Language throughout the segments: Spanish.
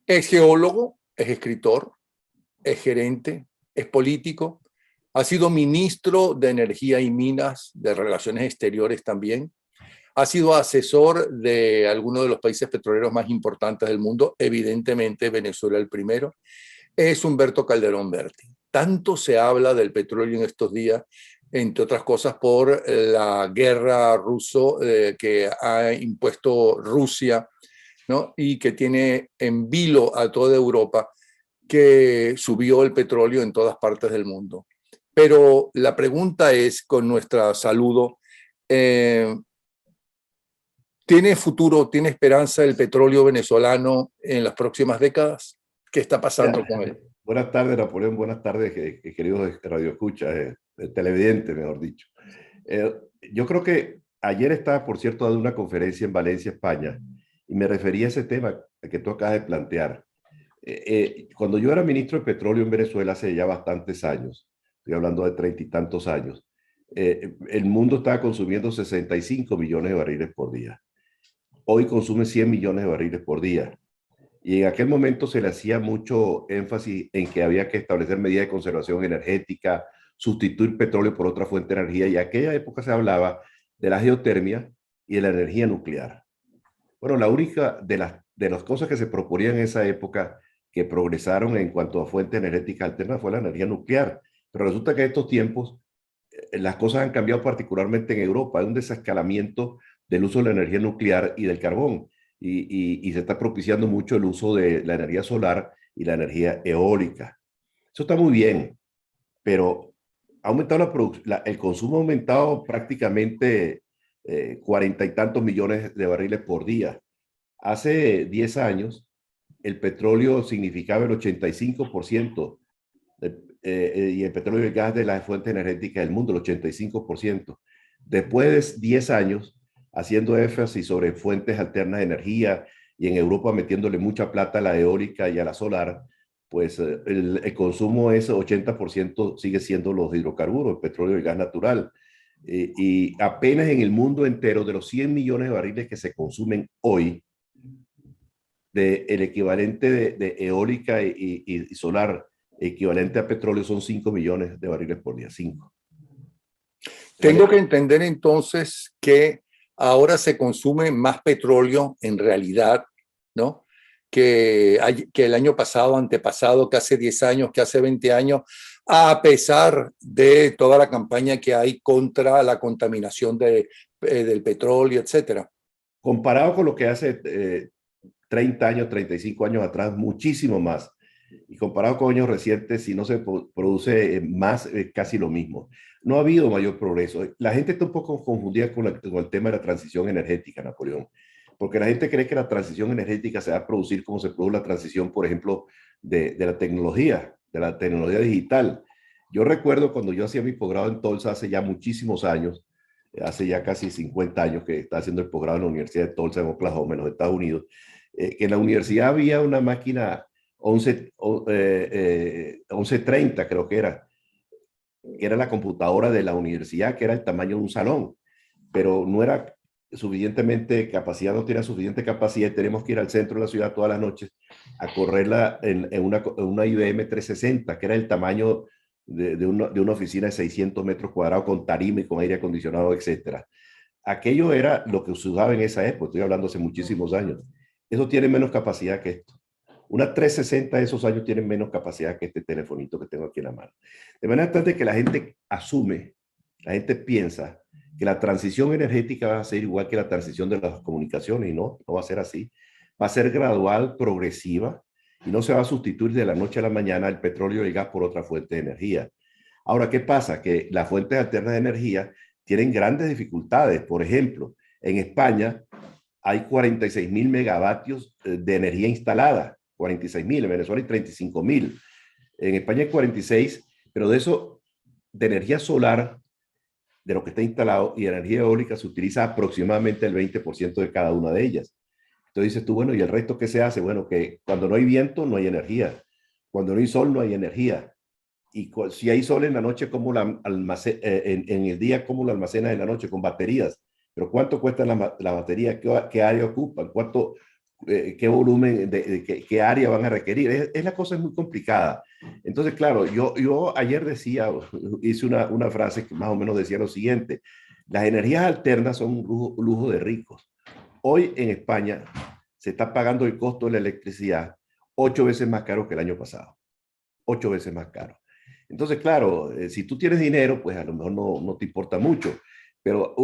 Es geólogo, es escritor, es gerente, es político, ha sido ministro de Energía y Minas, de Relaciones Exteriores también, ha sido asesor de algunos de los países petroleros más importantes del mundo, evidentemente Venezuela el primero, es Humberto Calderón Berti. Tanto se habla del petróleo en estos días, entre otras cosas por la guerra ruso que ha impuesto Rusia, ¿no? Y que tiene en vilo a toda Europa, que subió el petróleo en todas partes del mundo. Pero la pregunta es, con nuestra saludo, ¿tiene futuro, tiene esperanza el petróleo venezolano en las próximas décadas? ¿Qué está pasando con él? Buenas tardes, Napoleón. Buenas tardes, queridos radioescuchas, televidentes, mejor dicho. Eh, yo creo que ayer estaba, por cierto, dando una conferencia en Valencia, España, y me refería a ese tema que tú acabas de plantear. Cuando yo era ministro de Petróleo en Venezuela hace ya bastantes años, estoy hablando de 30 y tantos años, el mundo estaba consumiendo 65 millones de barriles por día. Hoy consume 100 millones de barriles por día. Y en aquel momento se le hacía mucho énfasis en que había que establecer medidas de conservación energética, sustituir petróleo por otra fuente de energía. Y en aquella época se hablaba de la geotermia y de la energía nuclear. Bueno, la única de las cosas que se proponían en esa época que progresaron en cuanto a fuentes energéticas alternas fue la energía nuclear. Pero resulta que en estos tiempos las cosas han cambiado particularmente en Europa. Hay un desescalamiento del uso de la energía nuclear y del carbón. Y se está propiciando mucho el uso de la energía solar y la energía eólica. Eso está muy bien, pero ha aumentado el consumo ha aumentado prácticamente 40 y tantos millones de barriles por día. Hace 10 años, el petróleo significaba el 85% y el petróleo y el gas de las fuentes energéticas del mundo, el 85%. Después de 10 años, haciendo énfasis sobre fuentes alternas de energía y en Europa metiéndole mucha plata a la eólica y a la solar, pues el consumo es 80% sigue siendo los hidrocarburos, el petróleo y el gas natural. Y apenas en el mundo entero, de los 100 millones de barriles que se consumen hoy, el equivalente de eólica y solar, equivalente a petróleo, son 5 millones de barriles por día. 5. Tengo que entender entonces que ahora se consume más petróleo en realidad, ¿no? Que el año pasado, antepasado, que hace 10 años, que hace 20 años, a pesar de toda la campaña que hay contra la contaminación del petróleo, etcétera. Comparado con lo que hace 30 años, 35 años atrás, muchísimo más. Y comparado con años recientes, si no se produce más, casi lo mismo. No ha habido mayor progreso. La gente está un poco confundida con el tema de la transición energética, Napoleón, porque la gente cree que la transición energética se va a producir como se produjo la transición, por ejemplo, de la tecnología digital. Yo recuerdo cuando yo hacía mi posgrado en Tulsa hace ya muchísimos años, hace ya casi 50 años que estaba haciendo el posgrado en la Universidad de Tulsa en Oklahoma, en los Estados Unidos, que en la universidad había una máquina 1130, creo que era la computadora de la universidad, que era el tamaño de un salón, pero no era suficientemente capacidad, no tenía suficiente capacidad y tenemos que ir al centro de la ciudad todas las noches a correrla en una IBM 360, que era el tamaño de una oficina de 600 metros cuadrados con tarima y con aire acondicionado, etcétera. Aquello era lo que se usaba en esa época, estoy hablando hace muchísimos años. Eso tiene menos capacidad que esto. Una 360 de esos años tiene menos capacidad que este telefonito que tengo aquí en la mano. De manera tal que la gente asume, la gente piensa que la transición energética va a ser igual que la transición de las comunicaciones, y no va a ser así. Va a ser gradual, progresiva, y no se va a sustituir de la noche a la mañana el petróleo y el gas por otra fuente de energía. Ahora, ¿qué pasa? Que las fuentes alternas de energía tienen grandes dificultades. Por ejemplo, en España hay 46.000 megavatios de energía instalada. 46.000, en Venezuela hay 35.000. En España hay 46, pero de eso, de energía solar, de lo que está instalado, y energía eólica se utiliza aproximadamente el 20% de cada una de ellas. Entonces dices tú, bueno, ¿y el resto qué se hace? Bueno, que cuando no hay viento no hay energía, cuando no hay sol no hay energía, y si hay sol en la noche, ¿cómo la en el día, cómo lo almacenas en la noche? Con baterías. Pero ¿cuánto cuesta la batería? ¿Qué área ocupan? qué volumen, qué área van a requerir. La cosa es muy complicada. Entonces, claro, yo ayer decía, hice una frase que más o menos decía lo siguiente: las energías alternas son un lujo de ricos. Hoy en España se está pagando el costo de la electricidad 8 veces más caro que el año pasado. 8 veces más caro. Entonces, claro, si tú tienes dinero, pues a lo mejor no te importa mucho, pero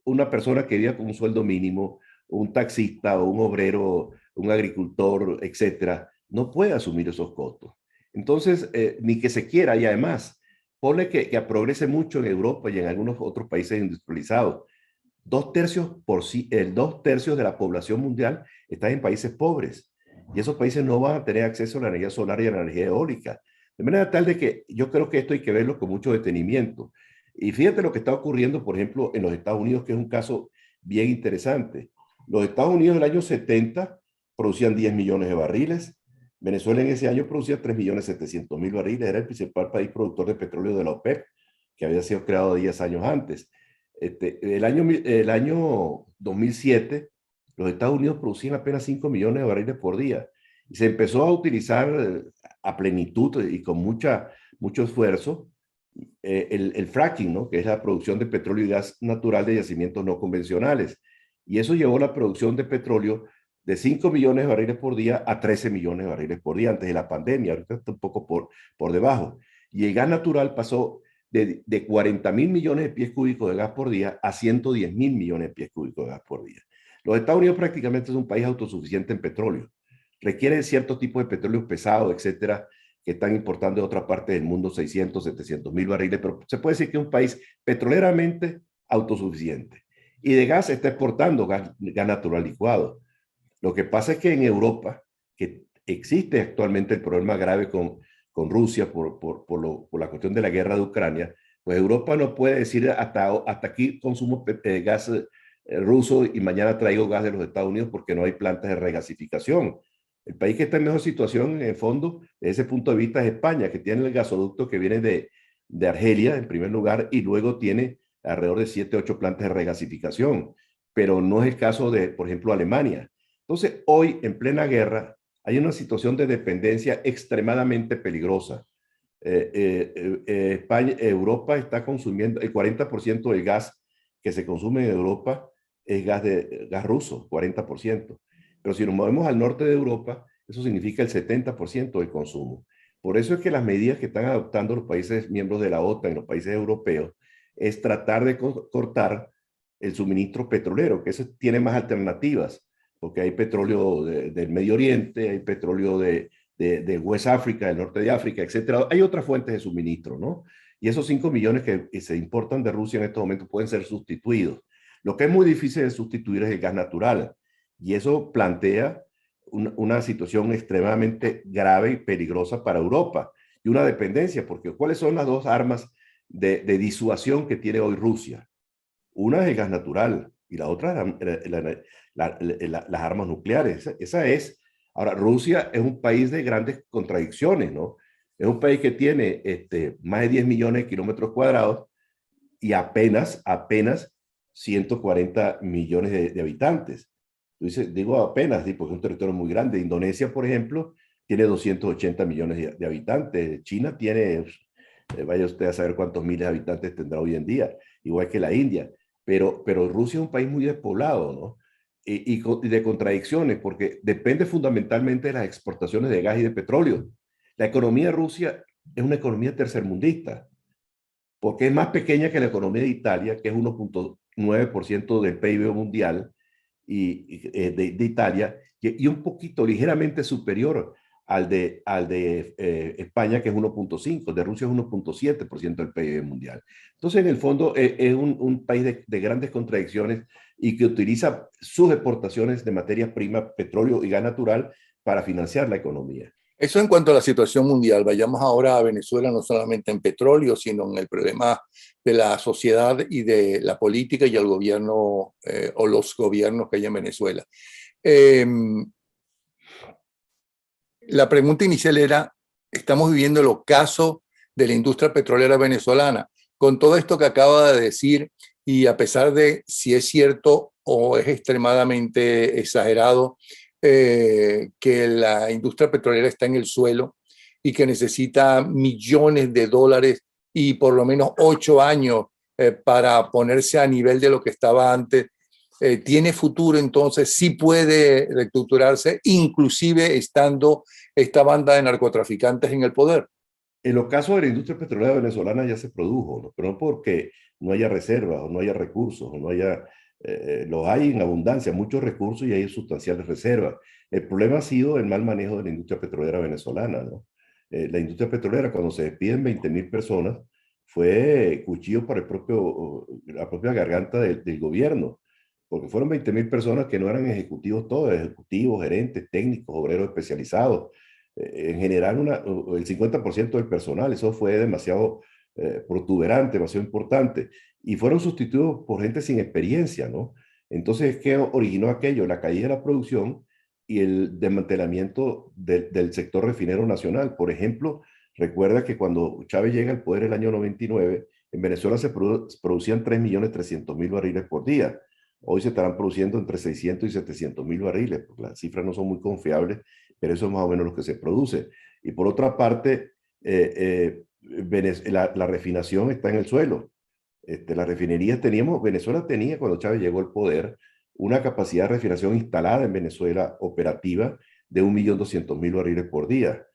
una persona que vive con un sueldo mínimo, un taxista o un obrero, un agricultor, etcétera, no puede asumir esos costos. Entonces, ni que se quiera, y además, pone que progrese mucho en Europa y en algunos otros países industrializados. 2/3 2/3 de la población mundial está en países pobres, y esos países no van a tener acceso a la energía solar y a la energía eólica. De manera tal de que yo creo que esto hay que verlo con mucho detenimiento. Y fíjate lo que está ocurriendo, por ejemplo, en los Estados Unidos, que es un caso bien interesante. Los Estados Unidos del año 70 producían 10 millones de barriles. Venezuela en ese año producía 3.700.000 barriles. Era el principal país productor de petróleo de la OPEP, que había sido creado 10 años antes. El año 2007, los Estados Unidos producían apenas 5 millones de barriles por día. Y se empezó a utilizar a plenitud y con mucho esfuerzo el fracking, ¿no? Que es la producción de petróleo y gas natural de yacimientos no convencionales. Y eso llevó la producción de petróleo de 5 millones de barriles por día a 13 millones de barriles por día antes de la pandemia. Ahorita está un poco por debajo. Y el gas natural pasó de 40.000 millones de pies cúbicos de gas por día a 110.000 millones de pies cúbicos de gas por día. Los Estados Unidos prácticamente es un país autosuficiente en petróleo. Requiere cierto tipo de petróleo pesado, etcétera, que están importando de otra parte del mundo 600, 700.000 barriles, pero se puede decir que es un país petroleramente autosuficiente. Y de gas está exportando gas natural licuado. Lo que pasa es que en Europa, que existe actualmente el problema grave con Rusia por la cuestión de la guerra de Ucrania, pues Europa no puede decir hasta aquí consumo gas ruso y mañana traigo gas de los Estados Unidos porque no hay plantas de regasificación. El país que está en mejor situación, en el fondo, desde ese punto de vista, es España, que tiene el gasoducto que viene de Argelia, en primer lugar, y luego tiene alrededor de 7, 8 plantas de regasificación. Pero no es el caso de, por ejemplo, Alemania. Entonces, hoy, en plena guerra, hay una situación de dependencia extremadamente peligrosa. Europa está consumiendo el 40% del gas que se consume en Europa es gas ruso, 40%. Pero si nos movemos al norte de Europa, eso significa el 70% del consumo. Por eso es que las medidas que están adoptando los países miembros de la OTAN y los países europeos es tratar de cortar el suministro petrolero, que eso tiene más alternativas, porque hay petróleo del Medio Oriente, hay petróleo de West África, del norte de África, etcétera. Hay otras fuentes de suministro, ¿no? Y esos 5 millones que se importan de Rusia en estos momentos pueden ser sustituidos. Lo que es muy difícil de sustituir es el gas natural. Y eso plantea una situación extremadamente grave y peligrosa para Europa. Y una dependencia, porque ¿cuáles son las dos armas de disuasión que tiene hoy Rusia? Una es el gas natural y la otra es las armas nucleares. Esa es. Ahora, Rusia es un país de grandes contradicciones, ¿no? Es un país que tiene más de 10 millones de kilómetros cuadrados y apenas 140 millones de habitantes. Digo apenas, porque es un territorio muy grande. Indonesia, por ejemplo, tiene 280 millones de habitantes. China tiene, vaya usted a saber cuántos miles de habitantes tendrá hoy en día, igual que la India. Pero Rusia es un país muy despoblado, ¿no? Y de contradicciones, porque depende fundamentalmente de las exportaciones de gas y de petróleo. La economía de Rusia es una economía tercermundista, porque es más pequeña que la economía de Italia, que es 1.9% del PIB mundial de Italia, y un poquito ligeramente superior al de España, que es 1.5%, de Rusia es 1.7% del PIB mundial. Entonces, en el fondo, es un país de grandes contradicciones y que utiliza sus exportaciones de materias primas, petróleo y gas natural para financiar la economía. Eso en cuanto a la situación mundial. Vayamos ahora a Venezuela, no solamente en petróleo, sino en el problema de la sociedad y de la política y el gobierno o los gobiernos que hay en Venezuela. La pregunta inicial era, estamos viviendo el ocaso de la industria petrolera venezolana. Con todo esto que acaba de decir, y a pesar de si es cierto o es extremadamente exagerado que la industria petrolera está en el suelo y que necesita millones de dólares y por lo menos 8 años para ponerse a nivel de lo que estaba antes, tiene futuro, entonces sí puede reestructurarse, inclusive estando esta banda de narcotraficantes en el poder. En los casos de la industria petrolera venezolana ya se produjo, ¿no? Pero no porque no haya reservas o no haya recursos o no haya, los hay en abundancia, muchos recursos y hay sustanciales reservas. El problema ha sido el mal manejo de la industria petrolera venezolana, ¿no? La industria petrolera, cuando se despiden 20.000 personas, fue cuchillo para la propia garganta del gobierno, porque fueron 20.000 personas que no eran ejecutivos todos, ejecutivos, gerentes, técnicos, obreros especializados, en general el 50% del personal. Eso fue demasiado protuberante, demasiado importante, y fueron sustituidos por gente sin experiencia, ¿no? Entonces, ¿qué originó aquello? La caída de la producción y el desmantelamiento del sector refinero nacional. Por ejemplo, recuerda que cuando Chávez llega al poder el año 99, en Venezuela se producían 3.300.000 barriles por día. Hoy se estarán produciendo entre 600 y 700.000 barriles, porque las cifras no son muy confiables, pero eso es más o menos lo que se produce. Y por otra parte, la refinación está en el suelo. Las refinerías Venezuela tenía cuando Chávez llegó al poder una capacidad de refinación instalada en Venezuela operativa de 1.200.000 barriles por día.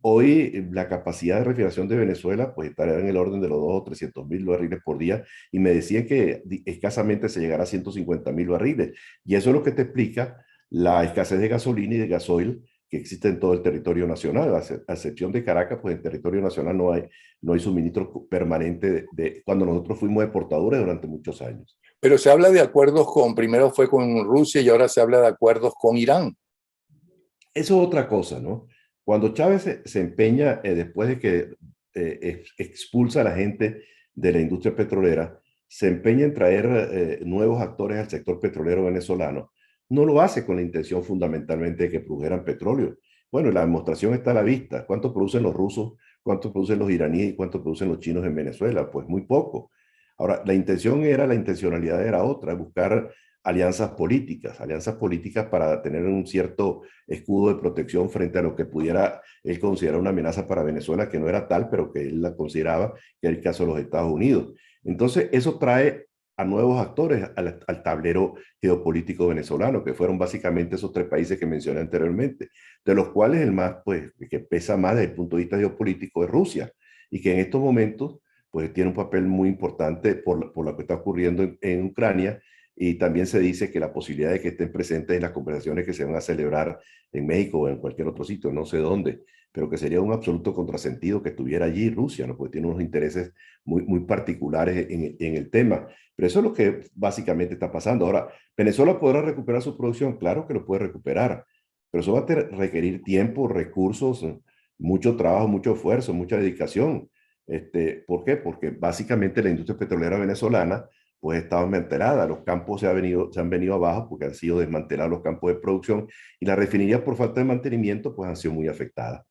Hoy la capacidad de refinación de Venezuela pues estará en el orden de los 200 o 300.000 barriles por día, y me decían que escasamente se llegará a 150.000 barriles. Y eso es lo que te explica la escasez de gasolina y de gasoil que existe en todo el territorio nacional. A excepción de Caracas, pues en territorio nacional no hay suministro permanente cuando nosotros fuimos exportadores durante muchos años. Pero se habla de acuerdos primero fue con Rusia y ahora se habla de acuerdos con Irán. Eso es otra cosa, ¿no? Cuando Chávez se empeña, después de que expulsa a la gente de la industria petrolera, se empeña en traer nuevos actores al sector petrolero venezolano, no lo hace con la intención fundamentalmente de que produjeran petróleo. Bueno, la demostración está a la vista. ¿Cuánto producen los rusos? ¿Cuánto producen los iraníes? ¿Y cuánto producen los chinos en Venezuela? Pues muy poco. Ahora, la intencionalidad era otra, buscar alianzas políticas para tener un cierto escudo de protección frente a lo que pudiera él considerar una amenaza para Venezuela, que no era tal, pero que él la consideraba, que era el caso de los Estados Unidos. Entonces, eso trae a nuevos actores al tablero geopolítico venezolano, que fueron básicamente esos tres países que mencioné anteriormente, de los cuales el más, pues, que pesa más desde el punto de vista geopolítico es Rusia, y que en estos momentos, pues, tiene un papel muy importante por lo que está ocurriendo en Ucrania. Y también se dice que la posibilidad de que estén presentes en las conversaciones que se van a celebrar en México o en cualquier otro sitio, no sé dónde, pero que sería un absoluto contrasentido que estuviera allí Rusia, ¿no? Porque tiene unos intereses muy particulares en el tema. Pero eso es lo que básicamente está pasando. Ahora, ¿Venezuela podrá recuperar su producción? Claro que lo puede recuperar, pero eso va a requerir tiempo, recursos, mucho trabajo, mucho esfuerzo, mucha dedicación. ¿Por qué? Porque básicamente la industria petrolera venezolana pues estaba desmantelada, los campos se han venido abajo porque han sido desmantelados los campos de producción, y las refinerías por falta de mantenimiento pues han sido muy afectadas,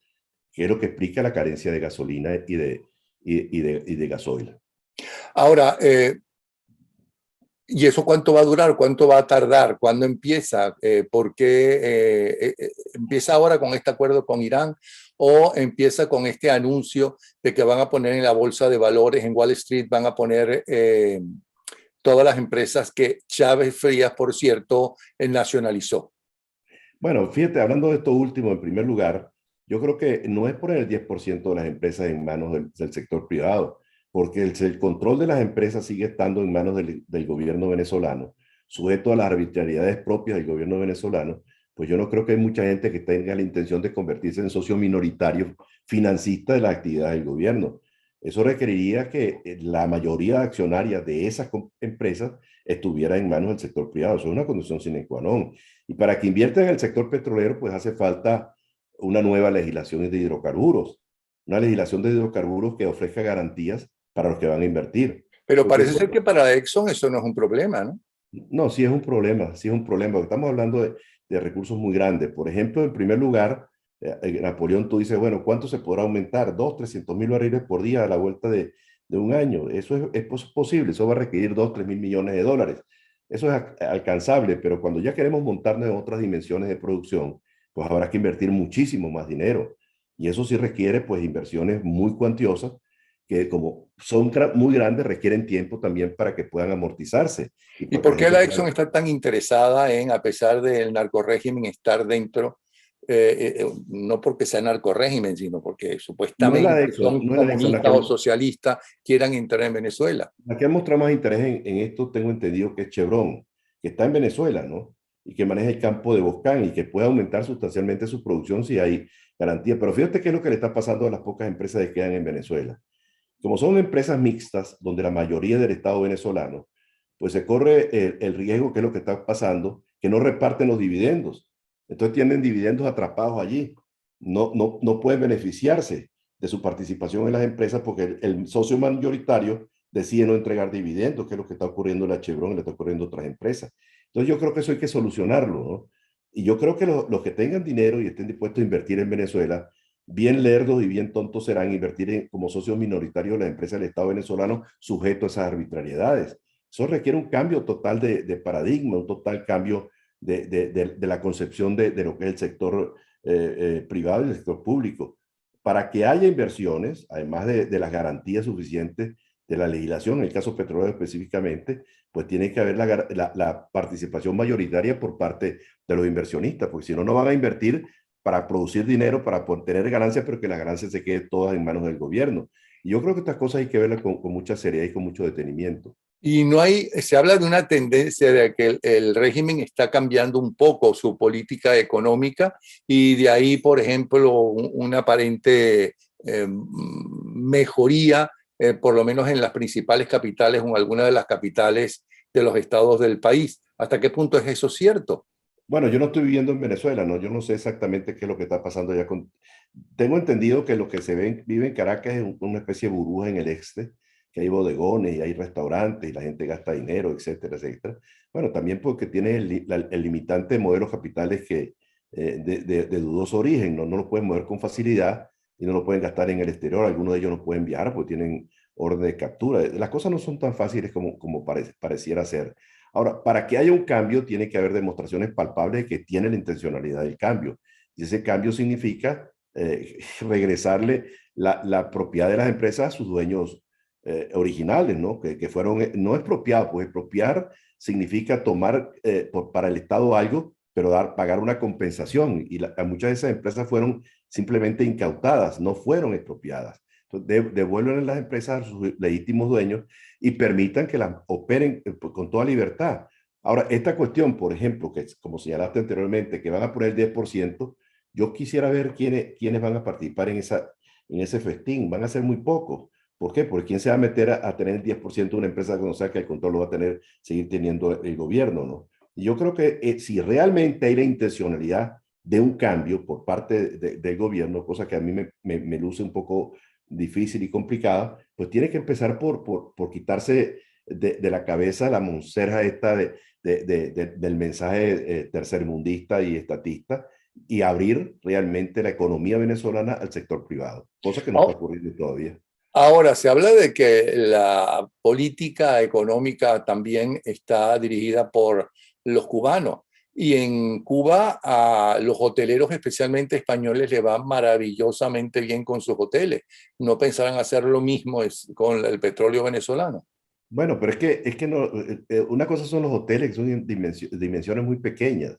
que es lo que explica la carencia de gasolina y de gasoil. Ahora, ¿y eso cuánto va a durar? ¿Cuánto va a tardar? ¿Cuándo empieza? ¿Por qué empieza ahora con este acuerdo con Irán o empieza con este anuncio de que van a poner en la bolsa de valores, en Wall Street, van a poner todas las empresas que Chávez Frías, por cierto, nacionalizó? Bueno, fíjate, hablando de esto último, en primer lugar, yo creo que no es poner el 10% de las empresas en manos del sector privado, porque el control de las empresas sigue estando en manos del gobierno venezolano, sujeto a las arbitrariedades propias del gobierno venezolano. Pues yo no creo que hay mucha gente que tenga la intención de convertirse en socio minoritario financista de la actividad del gobierno. Eso requeriría que la mayoría accionaria de esas empresas estuviera en manos del sector privado. Eso es una condición sine qua non. Y para que invierta en el sector petrolero, pues hace falta una nueva legislación de hidrocarburos, una legislación de hidrocarburos que ofrezca garantías para los que van a invertir. Pero Porque parece eso, ser que para Exxon eso no es un problema, ¿no? no, sí es un problema, sí es un problema. Estamos hablando de recursos muy grandes. Por ejemplo, en primer lugar, Napoleón, tú dices, bueno, ¿cuánto se podrá aumentar? 300.000 barriles por día a la vuelta de un año. Eso es posible, eso va a requerir 2, 3 mil millones de dólares. eso es alcanzable, pero cuando ya queremos montarnos en otras dimensiones de producción, pues habrá que invertir muchísimo más dinero. Y eso sí requiere pues inversiones muy cuantiosas que como son muy grandes requieren tiempo también para que puedan amortizarse y ¿Y para que por la qué gente la pueda... Exxon está tan interesada en, a pesar del narcorrégimen, estar dentro? No porque sea narcorrégimen, sino porque No es la de supuestamente Exxon, son no es la de Exxon, comunistas o socialistas, quieran entrar en Venezuela. la que ha mostrado más interés en esto, tengo entendido que es Chevron, que está en Venezuela, ¿no? Y que maneja el campo de Boscán y que puede aumentar sustancialmente su producción si hay garantía. Pero fíjate qué es lo que le está pasando a las pocas empresas que quedan en Venezuela. Como son empresas mixtas, donde la mayoría del Estado venezolano, pues se corre el riesgo, que es lo que está pasando, que no reparten los dividendos. Entonces tienen dividendos atrapados allí. No pueden beneficiarse de su participación en las empresas porque el socio mayoritario decide no entregar dividendos, que es lo que está ocurriendo en la Chevron y le está ocurriendo a otras empresas. Entonces yo creo que eso hay que solucionarlo, ¿no? Y yo creo que los que tengan dinero y estén dispuestos a invertir en Venezuela, bien lerdos y bien tontos serán invertir como socios minoritarios de las empresas del Estado venezolano sujeto a esas arbitrariedades. Eso requiere un cambio total de paradigma, un total cambio de la concepción de lo que es el sector privado y el sector público. Para que haya inversiones, además de las garantías suficientes de la legislación, en el caso petrolero específicamente, pues tiene que haber la participación mayoritaria por parte de los inversionistas, porque si no, no van a invertir para producir dinero, para tener ganancias, pero que las ganancias se queden todas en manos del gobierno. Y yo creo que estas cosas hay que verlas con mucha seriedad y con mucho detenimiento. Y no hay, se habla de una tendencia de que el régimen está cambiando un poco su política económica y de ahí, por ejemplo, una aparente mejoría, por lo menos en las principales capitales o en algunas de las capitales de los estados del país. ¿Hasta qué punto es eso cierto? Bueno, yo no estoy viviendo en Venezuela, ¿no? Yo no sé exactamente qué es lo que está pasando allá con... Tengo entendido que lo que vive en Caracas es una especie de burbuja en el este, que hay bodegones y hay restaurantes y la gente gasta dinero, etcétera, etcétera. Bueno, también porque tiene el limitante de modelos capitales que, de dudoso origen, ¿no? No lo pueden mover con facilidad y no lo pueden gastar en el exterior. Algunos de ellos no pueden viajar porque tienen orden de captura. Las cosas no son tan fáciles como pareciera ser. Ahora, para que haya un cambio, tiene que haber demostraciones palpables de que tiene la intencionalidad del cambio. Y ese cambio significa regresarle la propiedad de las empresas a sus dueños originales, ¿no? Que fueron, no expropiados, pues expropiar significa tomar para el Estado algo, pero pagar una compensación. Y muchas de esas empresas fueron simplemente incautadas, no fueron expropiadas. Entonces, devuelven las empresas a sus legítimos dueños y permitan que las operen con toda libertad. Ahora, esta cuestión, por ejemplo, que como señalaste anteriormente, que van a poner el 10%, yo quisiera ver quiénes van a participar en ese festín. Van a ser muy pocos. ¿Por qué? Porque ¿quién se va a meter a tener el 10% de una empresa que no sabe que el control lo va a seguir teniendo el gobierno, ¿no? Y yo creo que si realmente hay la intencionalidad de un cambio por parte del gobierno, cosa que a mí me luce un poco difícil y complicada, pues tiene que empezar por quitarse de la cabeza la monserga esta del mensaje tercermundista y estatista y abrir realmente la economía venezolana al sector privado, cosa que no está ocurriendo todavía. Ahora, se habla de que la política económica también está dirigida por los cubanos. Y en Cuba a los hoteleros, especialmente españoles, le va maravillosamente bien con sus hoteles. ¿No pensarán hacer lo mismo con el petróleo venezolano? Bueno, pero es que no, una cosa son los hoteles, que son dimensiones muy pequeñas.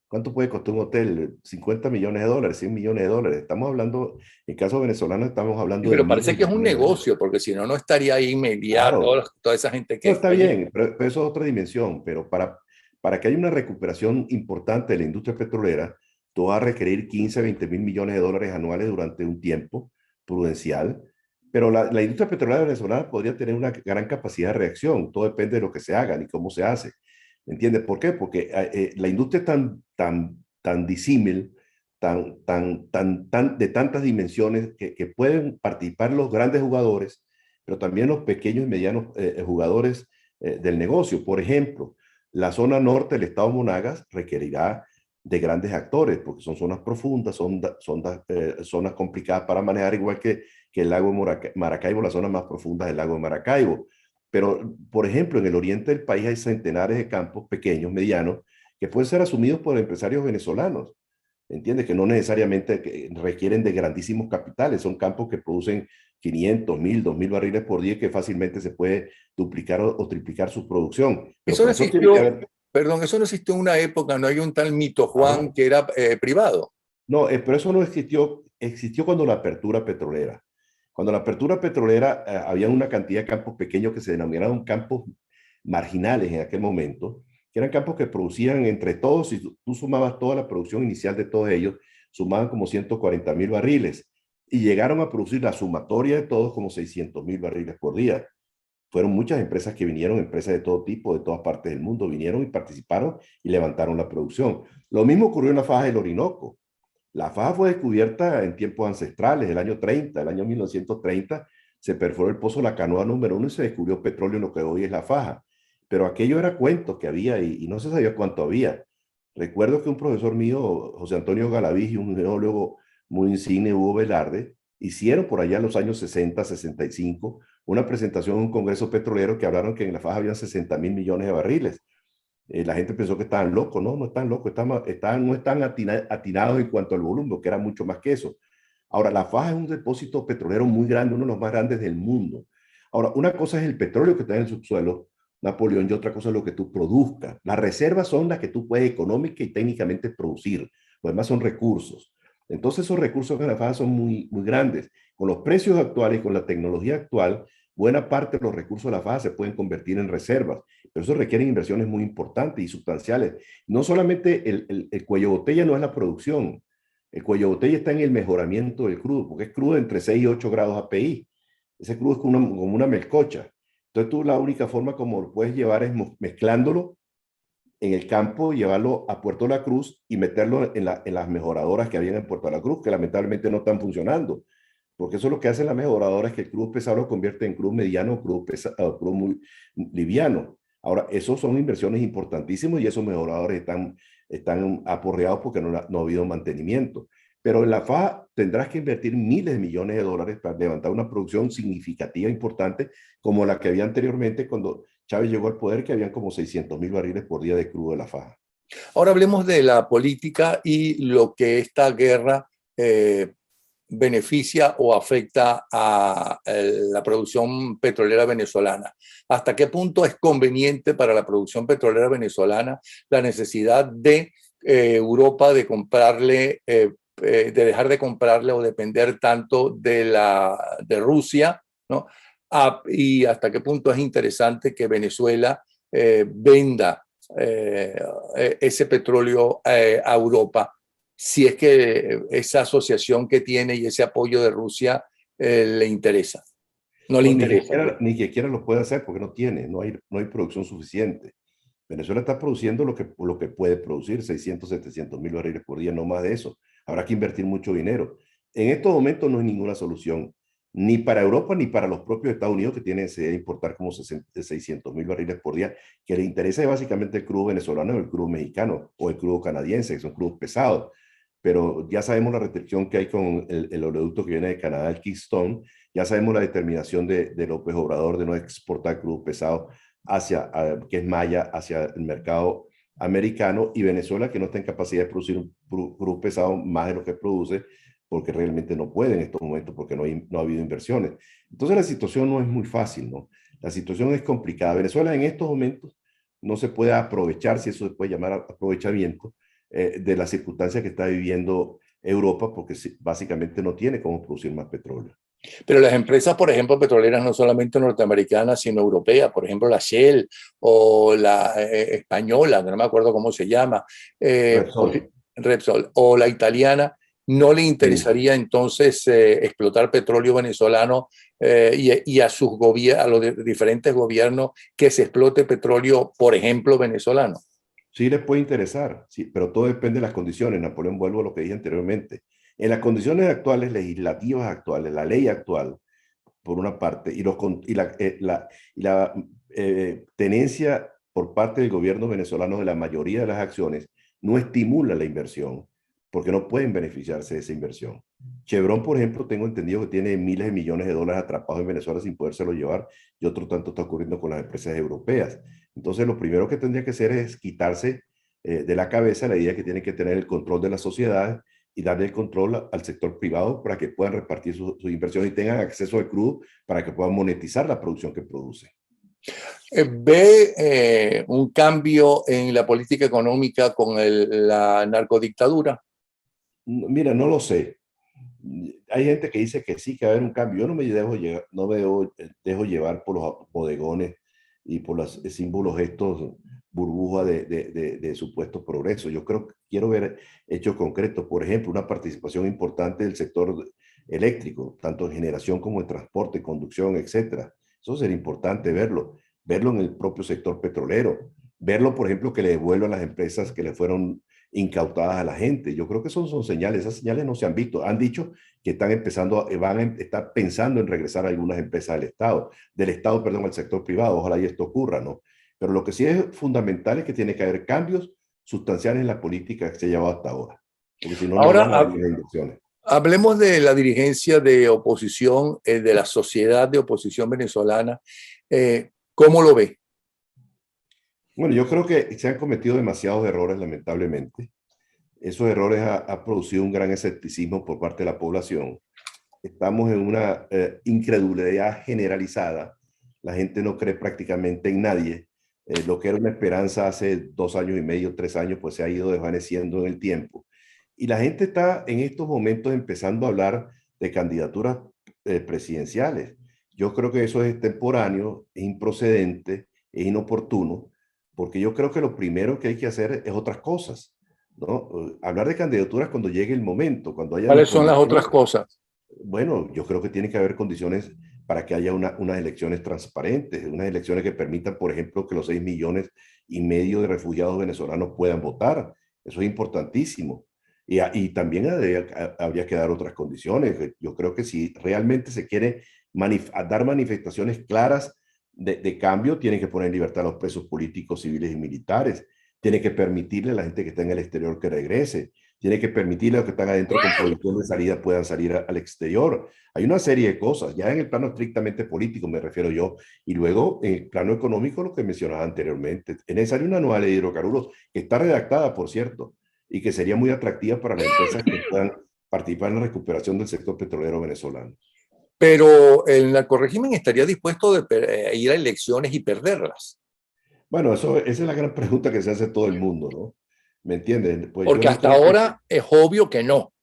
¿Cuánto puede costar un hotel? 50 millones de dólares, 100 millones de dólares. Estamos hablando, en caso venezolano, estamos hablando de Pero miles parece de que es un millones de dólares. negocio, porque si no, no estaría ahí media Claro, toda esa gente que no, está está allí. bien, pero eso es otra dimensión. Pero para que haya una recuperación importante de la industria petrolera, tú vas a requerir 15, 20 mil millones de dólares anuales durante un tiempo prudencial. Pero la industria petrolera venezolana podría tener una gran capacidad de reacción. Todo depende de lo que se haga y cómo se hace. ¿Me entiendes? ¿Por qué? Porque la industria es tan disímil, de tantas dimensiones que pueden participar los grandes jugadores, pero también los pequeños y medianos jugadores del negocio. Por ejemplo, la zona norte del estado Monagas requerirá de grandes actores, porque son zonas profundas, zonas complicadas para manejar, igual que el lago Maracaibo, las zonas más profundas del lago de Maracaibo. Pero, por ejemplo, en el oriente del país hay centenares de campos pequeños, medianos, que pueden ser asumidos por empresarios venezolanos. ¿Entiendes? Que no necesariamente requieren de grandísimos capitales, son campos que producen 500, 1000, 2000 barriles por día que fácilmente se puede duplicar o triplicar su producción. Pero Eso no para eso tiene que existió, haber... perdón, eso no existió en una época, no hay un tal Mito Ajá. Juan que era privado. No, pero eso no existió, existió cuando la apertura petrolera. Cuando la apertura petrolera, había una cantidad de campos pequeños que se denominaron campos marginales en aquel momento, que eran campos que producían entre todos, si tú sumabas toda la producción inicial de todos ellos, sumaban como 140.000 barriles y llegaron a producir la sumatoria de todos como 600.000 barriles por día. Fueron muchas empresas que vinieron, empresas de todo tipo, de todas partes del mundo, vinieron y participaron y levantaron la producción. Lo mismo ocurrió en la faja del Orinoco. La faja fue descubierta en tiempos ancestrales, el año 30, el año 1930, se perforó el pozo La Canoa número 1 y se descubrió petróleo en lo que hoy es la faja. Pero aquello era cuentos que había y no se sabía cuánto había. Recuerdo que un profesor mío, José Antonio Galaviz, y un geólogo muy insigne, Hugo Velarde, hicieron por allá en los años 60, 65, una presentación en un congreso petrolero que hablaron que en la faja habían 60.000 millones de barriles. La gente pensó que estaban locos, no, no están locos, no están atinados en cuanto al volumen, que era mucho más que eso. Ahora, la faja es un depósito petrolero muy grande, uno de los más grandes del mundo. Ahora, una cosa es el petróleo que está en el subsuelo, Napoleón, y otra cosa es lo que tú produzcas. Las reservas son las que tú puedes económica y técnicamente producir. Lo demás son recursos. Entonces, esos recursos en la faja son muy, muy grandes. Con los precios actuales, con la tecnología actual, buena parte de los recursos de la faja se pueden convertir en reservas, pero eso requiere inversiones muy importantes y sustanciales. No solamente el cuello de botella no es la producción, el cuello de botella está en el mejoramiento del crudo, porque es crudo entre 6 y 8 grados API. Ese crudo es como una melcocha. Entonces tú la única forma como lo puedes llevar es mezclándolo en el campo, llevarlo a Puerto La Cruz y meterlo en las mejoradoras que habían en Puerto La Cruz, que lamentablemente no están funcionando. Porque eso es lo que hacen las mejoradoras, es que el crudo pesado lo convierte en crudo mediano, crudo, pesado, crudo muy liviano. Ahora, esos son inversiones importantísimas y esos mejoradores están aporreados porque no ha habido mantenimiento. Pero en la FA tendrás que invertir miles de millones de dólares para levantar una producción significativa, importante, como la que había anteriormente cuando Chávez llegó al poder, que habían como 600.000 barriles por día de crudo de la faja. Ahora hablemos de la política y lo que esta guerra beneficia o afecta a la producción petrolera venezolana. ¿Hasta qué punto es conveniente para la producción petrolera venezolana la necesidad de Europa de comprarle, de dejar de comprarle o depender tanto de Rusia, ¿no? Y hasta qué punto es interesante que Venezuela venda ese petróleo a Europa, si es que esa asociación que tiene y ese apoyo de Rusia le interesa. No le No, interesa, pues. ni siquiera lo puede hacer porque no hay producción suficiente. Venezuela está produciendo lo que puede producir, 600, 700.000 barriles por día, no más de eso. Habrá que invertir mucho dinero. En estos momentos no hay ninguna solución, ni para Europa ni para los propios Estados Unidos, que tienen necesidad de importar como 600.000 barriles por día, que les interesa es básicamente el crudo venezolano o el crudo mexicano o el crudo canadiense, que son crudos pesados. Pero ya sabemos la restricción que hay con el oleoducto que viene de Canadá, el Keystone. Ya sabemos la determinación de López Obrador de no exportar crudo pesado que es Maya, hacia el mercado americano, y Venezuela, que no está en capacidad de producir un crudo pesado más de lo que produce, porque realmente no puede en estos momentos, porque no ha habido inversiones. Entonces la situación no es muy fácil, ¿no? La situación es complicada. Venezuela en estos momentos no se puede aprovechar, si eso se puede llamar aprovechamiento, de las circunstancias que está viviendo Europa, porque básicamente no tiene cómo producir más petróleo. Pero las empresas, por ejemplo, petroleras no solamente norteamericanas, sino europeas, por ejemplo, la Shell o la española, no me acuerdo cómo se llama, Repsol. Repsol, o la italiana, no le Sí. interesaría entonces explotar petróleo venezolano y a a los diferentes gobiernos que se explote petróleo, por ejemplo, venezolano. Sí les puede interesar, sí, pero todo depende de las condiciones. Napoleón, vuelvo a lo que dije anteriormente. En las condiciones actuales, legislativas actuales, la ley actual, por una parte, y la tenencia por parte del gobierno venezolano de la mayoría de las acciones, no estimula la inversión, porque no pueden beneficiarse de esa inversión. Chevron, por ejemplo, tengo entendido que tiene miles de millones de dólares atrapados en Venezuela sin podérselo llevar, y otro tanto está ocurriendo con las empresas europeas. Entonces, lo primero que tendría que hacer es quitarse de la cabeza la idea de que tienen que tener el control de las sociedades y darle el control al sector privado para que puedan repartir sus inversiones y tengan acceso al crudo para que puedan monetizar la producción que producen. ¿Ve un cambio en la política económica con la narcodictadura? Mira, no lo sé. Hay gente que dice que sí, que va a haber un cambio. Yo no me dejo, dejo llevar por los bodegones y por los símbolos estos burbuja de supuestos progresos. Yo creo que quiero ver hechos concretos. Por ejemplo, una participación importante del sector eléctrico, tanto en generación como en transporte, conducción, etcétera. Eso sería importante verlo. Verlo en el propio sector petrolero. Verlo, por ejemplo, que le devuelvan las empresas que le fueron incautadas a la gente. Yo creo que son señales, esas señales no se han visto. Han dicho que están empezando, van a estar pensando en regresar a algunas empresas del Estado, perdón, al sector privado. Ojalá y esto ocurra, ¿no? Pero lo que sí es fundamental es que tiene que haber cambios sustanciales en la política que se ha llevado hasta ahora. Porque si no, no van a Ahora, haber inversiones. hablemos de la dirigencia de oposición, de la sociedad de oposición venezolana. ¿Cómo lo ve? Bueno, yo creo que se han cometido demasiados errores, lamentablemente. Esos errores han producido un gran escepticismo por parte de la población. Estamos en una incredulidad generalizada. La gente no cree prácticamente en nadie. Lo que era una esperanza hace 2 años y medio, 3 años, pues se ha ido desvaneciendo en el tiempo. Y la gente está en estos momentos empezando a hablar de candidaturas presidenciales. Yo creo que eso es extemporáneo, es improcedente, es inoportuno, porque yo creo que lo primero que hay que hacer es otras cosas, ¿no? Hablar de candidaturas cuando llegue el momento, cuando haya las ¿Cuáles son las condiciones. otras cosas? Bueno, yo creo que tiene que haber condiciones para que haya unas elecciones transparentes, unas elecciones que permitan, por ejemplo, que los 6,5 millones de refugiados venezolanos puedan votar. Eso es importantísimo. Y también habría que dar otras condiciones. Yo creo que si realmente se quiere dar manifestaciones claras de cambio, tienen que poner en libertad a los presos políticos, civiles y militares. Tiene que permitirle a la gente que está en el exterior que regrese. Tiene que permitirle a los que están adentro con prohibición de salida puedan salir al exterior. Hay una serie de cosas, ya en el plano estrictamente político me refiero yo, y luego en el plano económico lo que mencionaba anteriormente. Es necesaria una nueva ley de hidrocarburos, que está redactada, por cierto, y que sería muy atractiva para las empresas que puedan participar en la recuperación del sector petrolero venezolano. Pero el narcorrégimen estaría dispuesto a ir a elecciones y perderlas. Bueno, esa es la gran pregunta que se hace todo el mundo, ¿no? ¿Me entienden? Pues yo Porque no hasta estoy. ahora es obvio que no.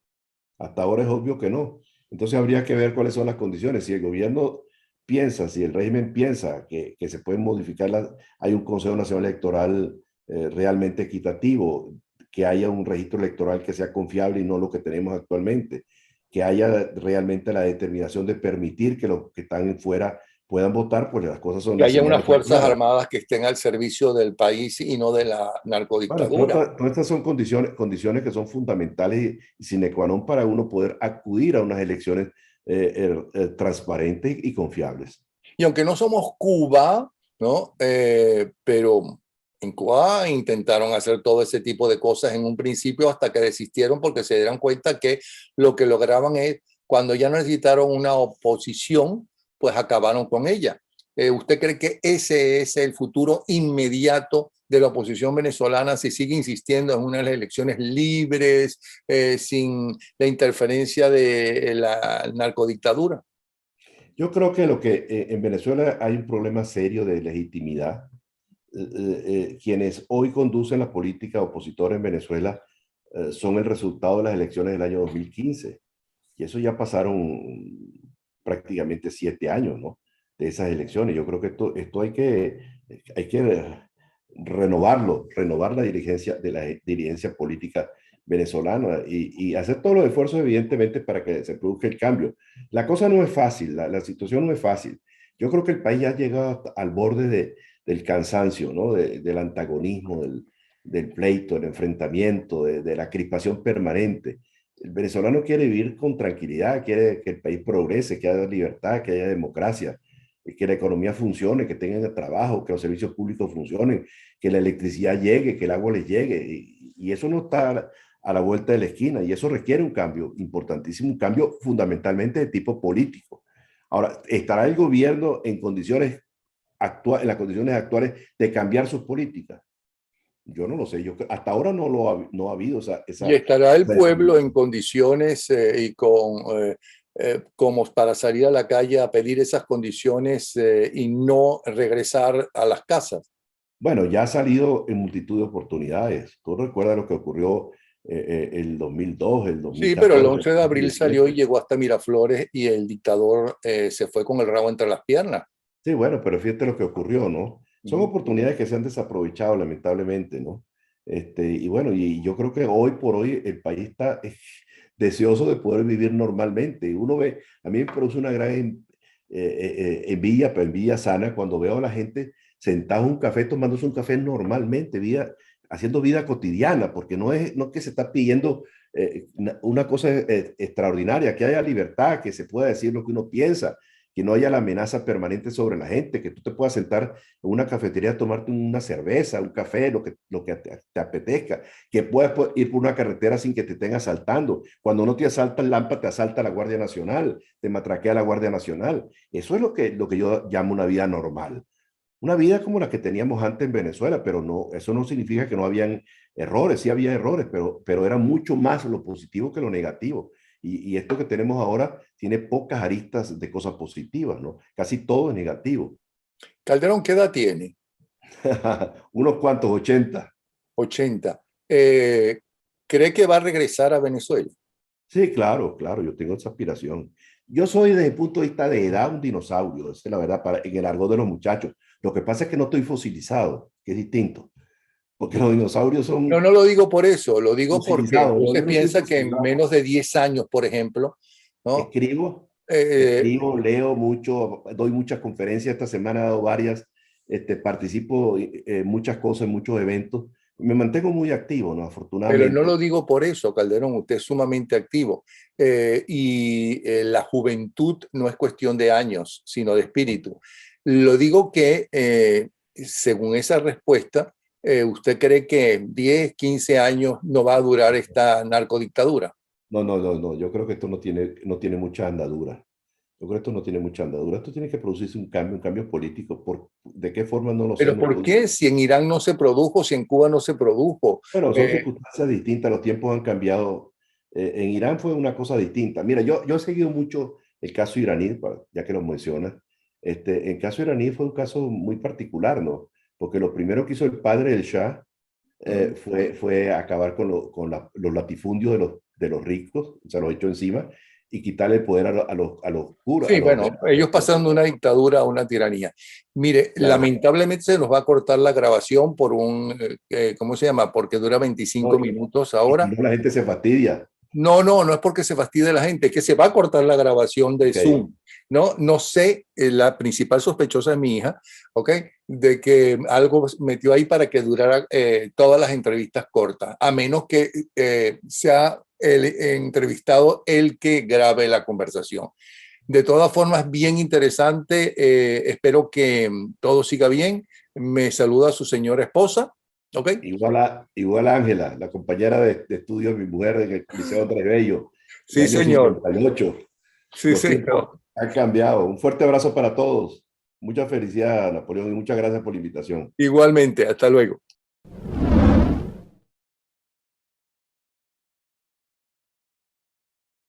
Hasta ahora es obvio que no. Entonces habría que ver cuáles son las condiciones. Si el gobierno piensa, si el régimen piensa que se pueden modificar, hay un Consejo Nacional Electoral realmente equitativo, que haya un registro electoral que sea confiable y no lo que tenemos actualmente, que haya realmente la determinación de permitir que los que están fuera puedan votar, pues las cosas son Que las haya unas señales son fuerzas claras. armadas que estén al servicio del país y no de la Bueno, narcodictadura. todas estas son condiciones que son fundamentales y sine qua non para uno poder acudir a unas elecciones transparentes y confiables. Y aunque no somos Cuba, ¿no? Pero en Cuba intentaron hacer todo ese tipo de cosas en un principio hasta que desistieron porque se dieron cuenta que lo que lograban es, cuando ya no necesitaron una oposición, pues acabaron con ella. ¿Usted cree que ese es el futuro inmediato de la oposición venezolana si sigue insistiendo en unas elecciones libres, sin la interferencia de la narcodictadura? Yo creo que en Venezuela hay un problema serio de legitimidad. Quienes hoy conducen la política opositora en Venezuela son el resultado de las elecciones del año 2015. Y eso ya pasaron prácticamente 7 años, ¿no? De esas elecciones. Yo creo que esto hay que renovar la dirigencia de la dirigencia política venezolana y hacer todos los esfuerzos, evidentemente, para que se produzca el cambio. La cosa no es fácil, la situación no es fácil. Yo creo que el país ya ha llegado al borde del cansancio, ¿no? Del antagonismo, del pleito, del enfrentamiento, de la crispación permanente. El venezolano quiere vivir con tranquilidad, quiere que el país progrese, que haya libertad, que haya democracia, que la economía funcione, que tengan trabajo, que los servicios públicos funcionen, que la electricidad llegue, que el agua les llegue. Y eso no está a la vuelta de la esquina y eso requiere un cambio importantísimo, un cambio fundamentalmente de tipo político. Ahora, ¿estará el gobierno en condiciones en las condiciones actuales de cambiar sus políticas? Yo no lo sé, hasta ahora no ha habido ¿Y estará el esa pueblo definición. en condiciones y como para salir a la calle a pedir esas condiciones y no regresar a las casas? Bueno, ya ha salido en multitud de oportunidades. Tú recuerdas lo que ocurrió el 2002, el Sí, pero el 2014, 11 de el abril salió y 2017. llegó hasta Miraflores y el dictador se fue con el rabo entre las piernas. Sí, bueno, pero fíjate lo que ocurrió, ¿no? Son Ujú. oportunidades que se han desaprovechado, lamentablemente, ¿no? Y bueno, y yo creo que hoy por hoy el país está deseoso de poder vivir normalmente. Y uno ve, a mí me produce una gran envidia, pero envidia sana, cuando veo a la gente sentada en un café, tomándose un café normalmente, haciendo vida cotidiana, porque no es que se está pidiendo una cosa extraordinaria, que haya libertad, que se pueda decir lo que uno piensa, que no haya la amenaza permanente sobre la gente, que tú te puedas sentar en una cafetería a tomarte una cerveza, un café, lo que te apetezca, que puedas ir por una carretera sin que te estén asaltando. Cuando no te asalta el Lampa, te asalta la Guardia Nacional, te matraquea la Guardia Nacional. Eso es lo que yo llamo una vida normal. Una vida como la que teníamos antes en Venezuela, pero no, eso no significa que no habían errores, sí había errores, pero era mucho más lo positivo que lo negativo. Y esto que tenemos ahora tiene pocas aristas de cosas positivas, ¿no? Casi todo es negativo. Calderón, ¿qué edad tiene? Unos cuantos, 80. 80. ¿Cree que va a regresar a Venezuela? Sí, claro, claro, yo tengo esa aspiración. Yo soy desde el punto de vista de edad un dinosaurio, esa es la verdad, en el argot de los muchachos. Lo que pasa es que no estoy fosilizado, que es distinto, porque los dinosaurios No, son no lo digo por eso, lo digo porque fosilizados, entonces yo no soy piensa que en fosilizado. menos de 10 años, por ejemplo, ¿no? Escribo, Eh, escribo, leo mucho, doy muchas conferencias, esta semana he dado varias, participo en muchas cosas, en muchos eventos, me mantengo muy activo, ¿no? pero no Afortunadamente. lo digo por eso, Calderón, usted es sumamente activo. La juventud no es cuestión de años, sino de espíritu. Lo digo que, según esa respuesta, usted cree que 10, 15 años no va a durar esta narcodictadura. No, no, no, no, yo creo que esto no tiene mucha andadura. Yo creo que esto no tiene mucha andadura. Esto tiene que producirse un cambio político. ¿De qué forma? No lo sé, Pero no ¿por puedo. qué si en Irán no se produjo, si en Cuba no se produjo? Bueno, son Eh, circunstancias distintas, los tiempos han cambiado. En Irán fue una cosa distinta. Mira, yo he seguido mucho el caso iraní, ya que lo mencionas. El caso iraní fue un caso muy particular, ¿no? Porque lo primero que hizo el padre del Shah fue acabar los latifundios de los ricos, se los echó encima, y quitarle el poder a los curas, Sí, bueno, ellos pasaron de una dictadura a una tiranía. Mire, claro. lamentablemente se nos va a cortar la grabación por ¿cómo se llama? Porque dura No, 25 minutos y si ahora. no, la gente se fastidia. No, no, no es porque se fastidie la gente, es que se va a cortar la grabación de Ok, Zoom, ¿no? No sé, la principal sospechosa es mi hija, ¿ok? De que algo metió ahí para que durara todas las entrevistas cortas, a menos que sea el entrevistado el que grabe la conversación. De todas formas, bien interesante. Espero que todo siga bien. Me saluda su señora esposa. ¿Ok? igual a Ángela, la compañera de estudio de mi mujer en el Liceo Andrés Bello, en el Sí, año señor. 58. Sí, Los tiempos señor. han cambiado. Un fuerte abrazo para todos. Mucha felicidad, Napoleón, y muchas gracias por la invitación. Igualmente. Hasta luego.